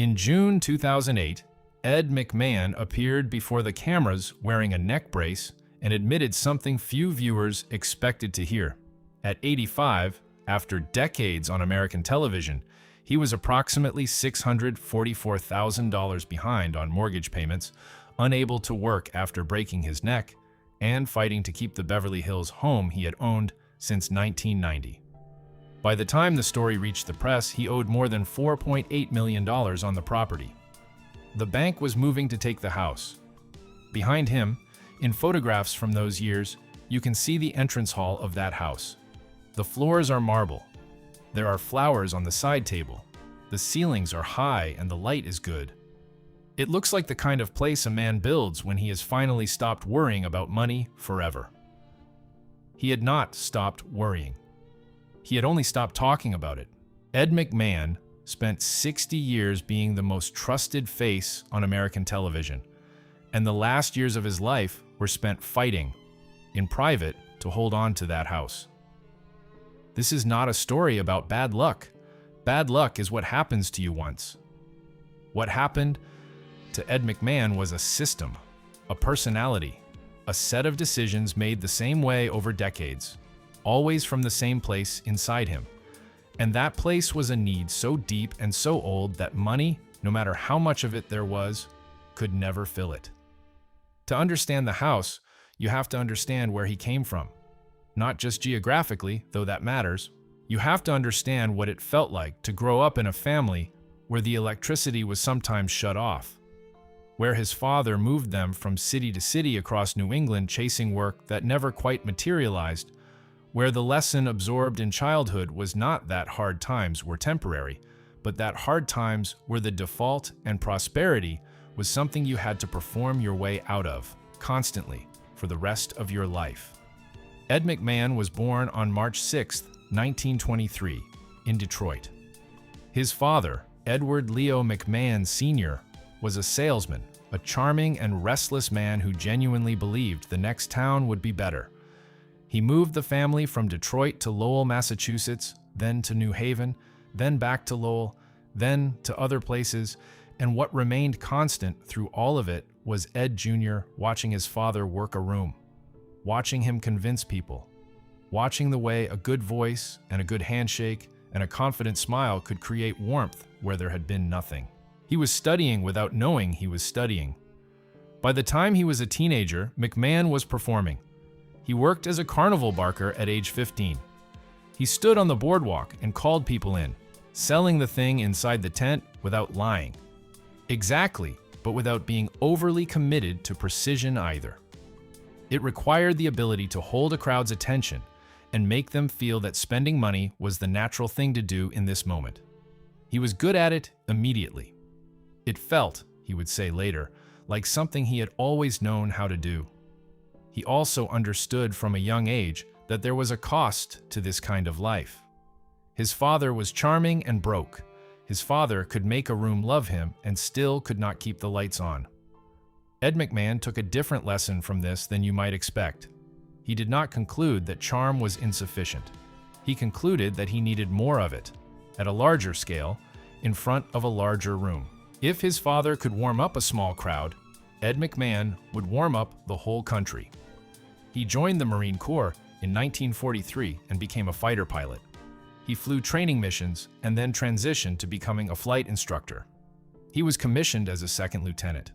In June 2008, Ed McMahon appeared before the cameras wearing a neck brace and admitted something few viewers expected to hear. At 85, after decades on American television, he was approximately $644,000 behind on mortgage payments, unable to work after breaking his neck, and fighting to keep the Beverly Hills home he had owned since 1990. By the time the story reached the press, he owed more than $4.8 million on the property. The bank was moving to take the house. Behind him, in photographs from those years, you can see the entrance hall of that house. The floors are marble. There are flowers on the side table. The ceilings are high and the light is good. It looks like the kind of place a man builds when he has finally stopped worrying about money forever. He had not stopped worrying. He had only stopped talking about it. Ed McMahon spent 60 years being the most trusted face on American television, and the last years of his life were spent fighting, in private, to hold on to that house. This is not a story about bad luck. Bad luck is what happens to you once. What happened to Ed McMahon was a system, a personality, a set of decisions made the same way over decades, always from the same place inside him. And that place was a need so deep and so old that money, no matter how much of it there was, could never fill it. To understand the house, you have to understand where he came from. Not just geographically, though that matters. You have to understand what it felt like to grow up in a family where the electricity was sometimes shut off, where his father moved them from city to city across New England chasing work that never quite materialized, where the lesson absorbed in childhood was not that hard times were temporary, but that hard times were the default and prosperity was something you had to perform your way out of, constantly, for the rest of your life. Ed McMahon was born on March 6, 1923, in Detroit. His father, Edward Leo McMahon Sr., was a salesman, a charming and restless man who genuinely believed the next town would be better. He moved the family from Detroit to Lowell, Massachusetts, then to New Haven, then back to Lowell, then to other places, and what remained constant through all of it was Ed Jr. watching his father work a room, watching him convince people, watching the way a good voice and a good handshake and a confident smile could create warmth where there had been nothing. He was studying without knowing he was studying. By the time he was a teenager, McMahon was performing. He worked as a carnival barker at age 15. He stood on the boardwalk and called people in, selling the thing inside the tent without lying. Exactly, but without being overly committed to precision either. It required the ability to hold a crowd's attention and make them feel that spending money was the natural thing to do in this moment. He was good at it immediately. It felt, he would say later, like something he had always known how to do. He also understood from a young age that there was a cost to this kind of life. His father was charming and broke. His father could make a room love him and still could not keep the lights on. Ed McMahon took a different lesson from this than you might expect. He did not conclude that charm was insufficient. He concluded that he needed more of it, at a larger scale, in front of a larger room. If his father could warm up a small crowd, Ed McMahon would warm up the whole country. He joined the Marine Corps in 1943 and became a fighter pilot. He flew training missions and then transitioned to becoming a flight instructor. He was commissioned as a second lieutenant.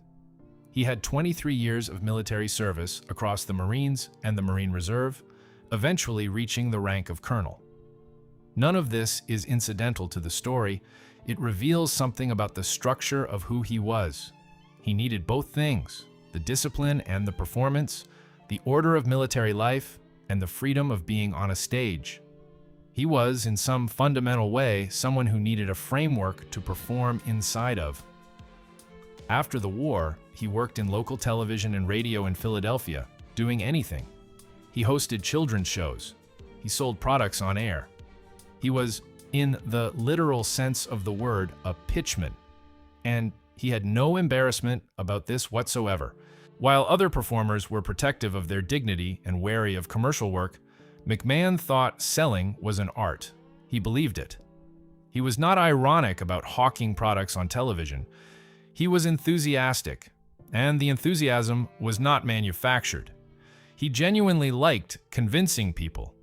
He had 23 years of military service across the Marines and the Marine Reserve, eventually reaching the rank of colonel. None of this is incidental to the story. It reveals something about the structure of who he was. He needed both things, the discipline and the performance, the order of military life, and the freedom of being on a stage. He was, in some fundamental way, someone who needed a framework to perform inside of. After the war, he worked in local television and radio in Philadelphia, doing anything. He hosted children's shows. He sold products on air. He was, in the literal sense of the word, a pitchman, and he had no embarrassment about this whatsoever. While other performers were protective of their dignity and wary of commercial work, McMahon thought selling was an art. He believed it. He was not ironic about hawking products on television. He was enthusiastic, and the enthusiasm was not manufactured. He genuinely liked convincing people.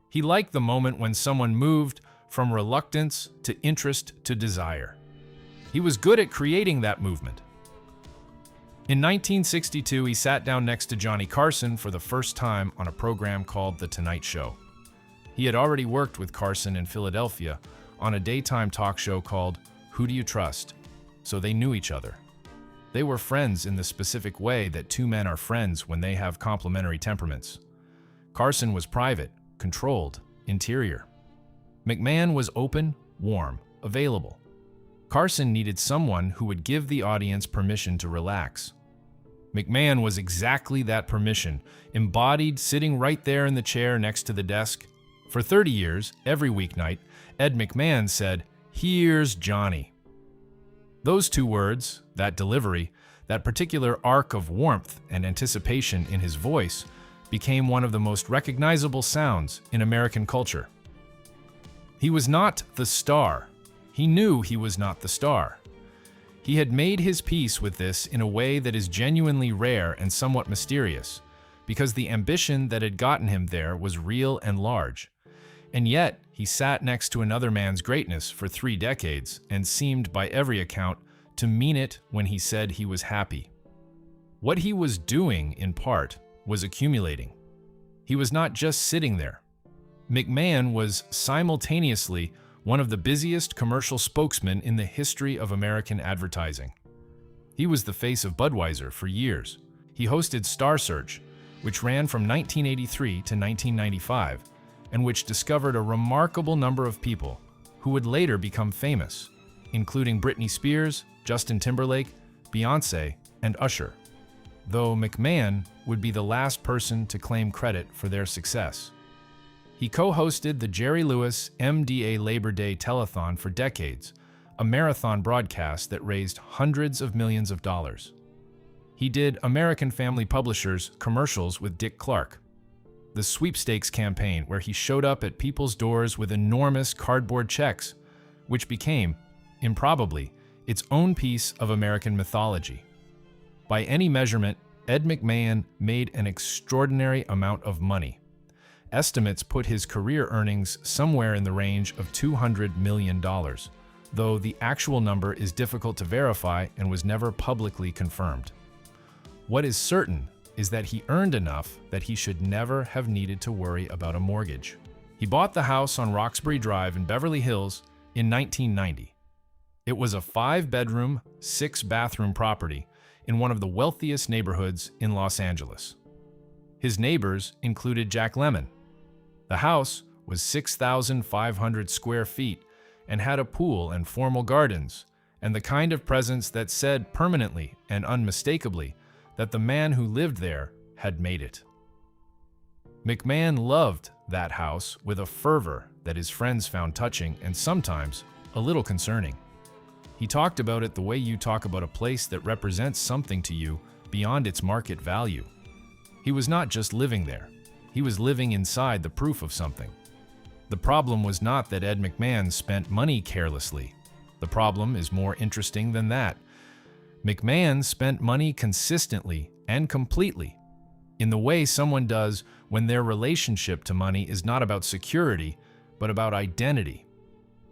He liked the moment when someone moved from reluctance to interest to desire. He was good at creating that movement. In 1962, he sat down next to Johnny Carson for the first time on a program called The Tonight Show. He had already worked with Carson in Philadelphia on a daytime talk show called Who Do You Trust? So they knew each other. They were friends in the specific way that two men are friends when they have complementary temperaments. Carson was private, controlled, interior. McMahon was open, warm, available. Carson needed someone who would give the audience permission to relax. McMahon was exactly that permission, embodied sitting right there in the chair next to the desk. For 30 years, every weeknight, Ed McMahon said, "Here's Johnny." Those two words, that delivery, that particular arc of warmth and anticipation in his voice became one of the most recognizable sounds in American culture. He was not the star. He knew he was not the star. He had made his peace with this in a way that is genuinely rare and somewhat mysterious, because the ambition that had gotten him there was real and large. And yet, he sat next to another man's greatness for 3 decades and seemed, by every account, to mean it when he said he was happy. What he was doing, in part, was accumulating. He was not just sitting there. McMahon was simultaneously one of the busiest commercial spokesmen in the history of American advertising. He was the face of Budweiser for years. He hosted Star Search, which ran from 1983 to 1995, and which discovered a remarkable number of people who would later become famous, including Britney Spears, Justin Timberlake, Beyoncé, and Usher, though McMahon would be the last person to claim credit for their success. He co-hosted the Jerry Lewis MDA Labor Day Telethon for decades, a marathon broadcast that raised hundreds of millions of dollars. He did American Family Publishers commercials with Dick Clark, the sweepstakes campaign where he showed up at people's doors with enormous cardboard checks, which became, improbably, its own piece of American mythology. By any measurement, Ed McMahon made an extraordinary amount of money. Estimates put his career earnings somewhere in the range of $200 million, though the actual number is difficult to verify and was never publicly confirmed. What is certain is that he earned enough that he should never have needed to worry about a mortgage. He bought the house on Roxbury Drive in Beverly Hills in 1990. It was a 5-bedroom, 6-bathroom property in one of the wealthiest neighborhoods in Los Angeles. His neighbors included Jack Lemmon. The house was 6,500 square feet and had a pool and formal gardens, and the kind of presence that said permanently and unmistakably that the man who lived there had made it. McMahon loved that house with a fervor that his friends found touching and sometimes a little concerning. He talked about it the way you talk about a place that represents something to you beyond its market value. He was not just living there. He was living inside the proof of something. The problem was not that Ed McMahon spent money carelessly. The problem is more interesting than that. McMahon spent money consistently and completely, in the way someone does when their relationship to money is not about security, but about identity.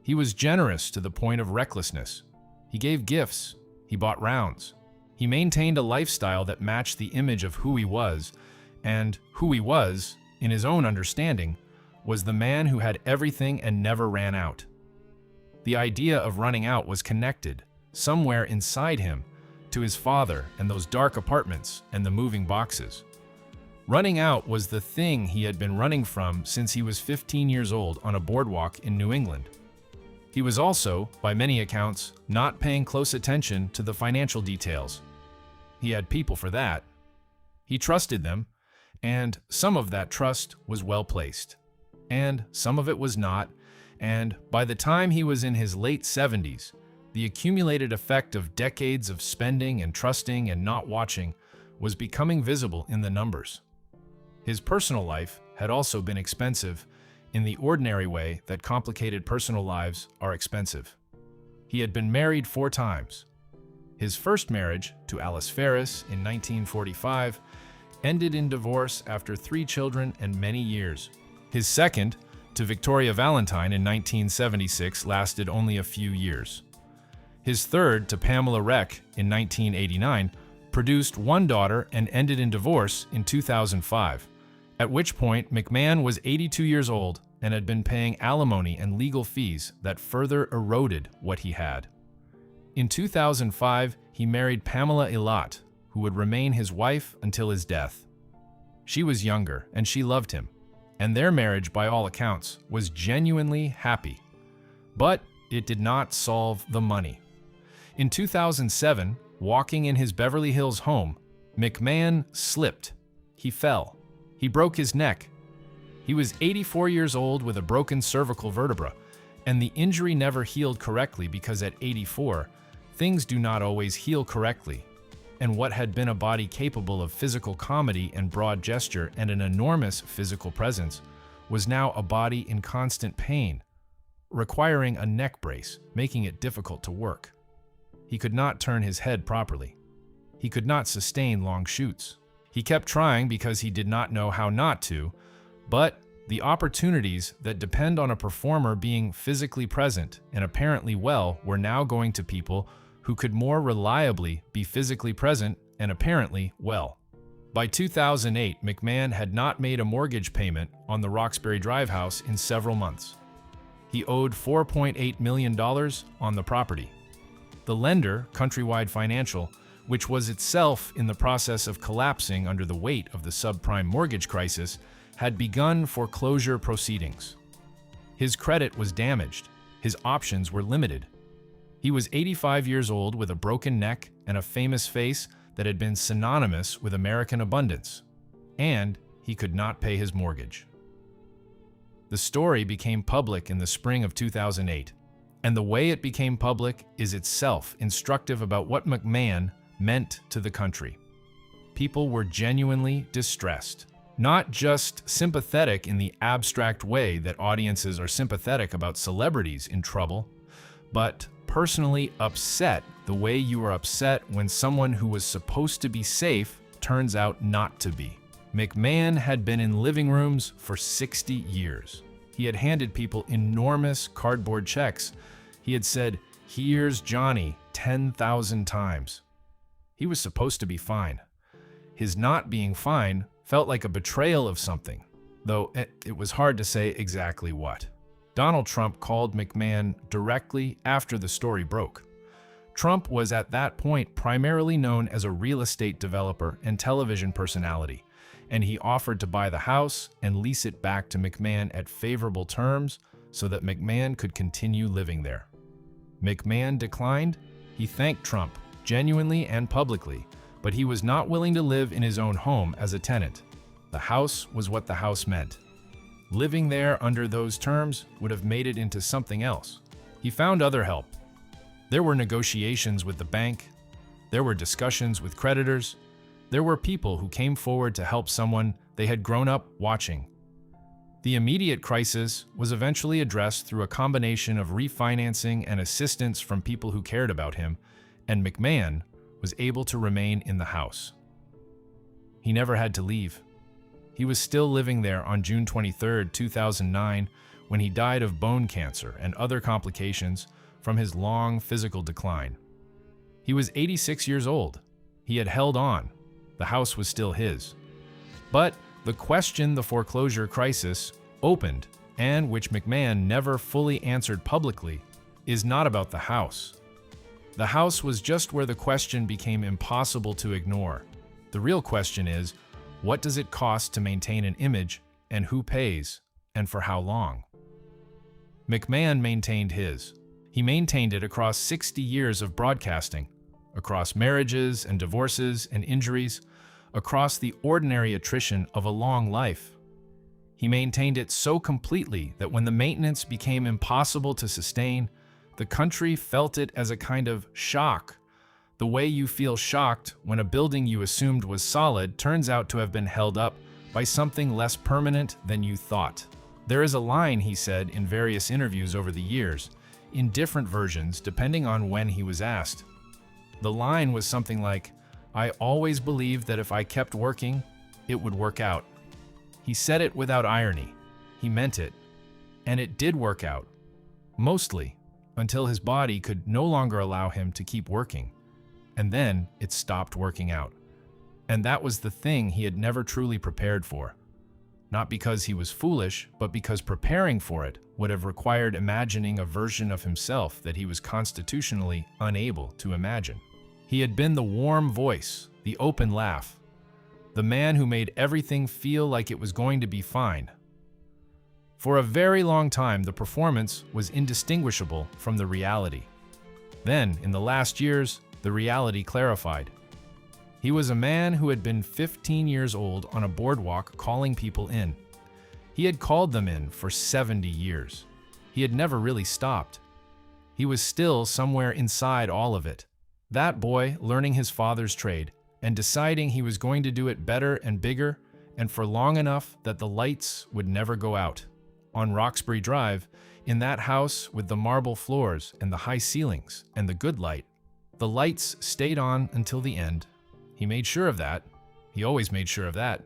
He was generous to the point of recklessness. He gave gifts. He bought rounds. He maintained a lifestyle that matched the image of who he was, and who he was, in his own understanding, was the man who had everything and never ran out. The idea of running out was connected, somewhere inside him, to his father and those dark apartments and the moving boxes. Running out was the thing he had been running from since he was 15 years old on a boardwalk in New England. He was also, by many accounts, not paying close attention to the financial details. He had people for that. He trusted them, and some of that trust was well placed, and some of it was not, and by the time he was in his late 70s, the accumulated effect of decades of spending and trusting and not watching was becoming visible in the numbers. His personal life had also been expensive in the ordinary way that complicated personal lives are expensive. He had been married 4 times. His first marriage, to Alice Ferris in 1945, ended in divorce after 3 children and many years. His second, to Victoria Valentine in 1976, lasted only a few years. His third, to Pamela Reck in 1989, produced 1 daughter and ended in divorce in 2005, at which point McMahon was 82 years old and had been paying alimony and legal fees that further eroded what he had. In 2005, he married Pamela Ilott, who would remain his wife until his death. She was younger and she loved him, and their marriage, by all accounts, was genuinely happy. But it did not solve the money. In 2007, walking in his Beverly Hills home, McMahon slipped. He fell. He broke his neck. He was 84 years old with a broken cervical vertebra, and the injury never healed correctly because at 84, things do not always heal correctly. And what had been a body capable of physical comedy and broad gesture and an enormous physical presence was now a body in constant pain, requiring a neck brace, making it difficult to work. He could not turn his head properly. He could not sustain long shoots. He kept trying because he did not know how not to, but the opportunities that depend on a performer being physically present and apparently well were now going to people who could more reliably be physically present and apparently well. By 2008, McMahon had not made a mortgage payment on the Roxbury Drive house in several months. He owed $4.8 million on the property. The lender, Countrywide Financial, which was itself in the process of collapsing under the weight of the subprime mortgage crisis, had begun foreclosure proceedings. His credit was damaged. His options were limited. He was 85 years old with a broken neck and a famous face that had been synonymous with American abundance, and he could not pay his mortgage. The story became public in the spring of 2008, and the way it became public is itself instructive about what McMahon meant to the country. People were genuinely distressed, not just sympathetic in the abstract way that audiences are sympathetic about celebrities in trouble, but personally upset the way you are upset when someone who was supposed to be safe turns out not to be. McMahon had been in living rooms for 60 years. He had handed people enormous cardboard checks. He had said, "Here's Johnny," 10,000 times. He was supposed to be fine. His not being fine felt like a betrayal of something, though it was hard to say exactly what. Donald Trump called McMahon directly after the story broke. Trump was at that point primarily known as a real estate developer and television personality, and he offered to buy the house and lease it back to McMahon at favorable terms so that McMahon could continue living there. McMahon declined. He thanked Trump, genuinely and publicly, but he was not willing to live in his own home as a tenant. The house was what the house meant. Living there under those terms would have made it into something else. He found other help. There were negotiations with the bank. There were discussions with creditors. There were people who came forward to help someone they had grown up watching. The immediate crisis was eventually addressed through a combination of refinancing and assistance from people who cared about him, and McMahon was able to remain in the house. He never had to leave. He was still living there on June 23, 2009, when he died of bone cancer and other complications from his long physical decline. He was 86 years old. He had held on. The house was still his. But the question the foreclosure crisis opened, and which McMahon never fully answered publicly, is not about the house. The house was just where the question became impossible to ignore. The real question is, what does it cost to maintain an image, and who pays, and for how long? McMahon maintained his. He maintained it across 60 years of broadcasting, across marriages and divorces and injuries, across the ordinary attrition of a long life. He maintained it so completely that when the maintenance became impossible to sustain, the country felt it as a kind of shock. The way you feel shocked when a building you assumed was solid turns out to have been held up by something less permanent than you thought. There is a line he said in various interviews over the years, in different versions depending on when he was asked. The line was something like, "I always believed that if I kept working, it would work out." He said it without irony. He meant it. And it did work out. Mostly, until his body could no longer allow him to keep working. And then it stopped working out. And that was the thing he had never truly prepared for. Not because he was foolish, but because preparing for it would have required imagining a version of himself that he was constitutionally unable to imagine. He had been the warm voice, the open laugh, the man who made everything feel like it was going to be fine. For a very long time, the performance was indistinguishable from the reality. Then, in the last years, the reality clarified. He was a man who had been 15 years old on a boardwalk calling people in. He had called them in for 70 years. He had never really stopped. He was still somewhere inside all of it. That boy learning his father's trade and deciding he was going to do it better and bigger and for long enough that the lights would never go out. On Roxbury Drive, in that house with the marble floors and the high ceilings and the good light, the lights stayed on until the end. He made sure of that. He always made sure of that.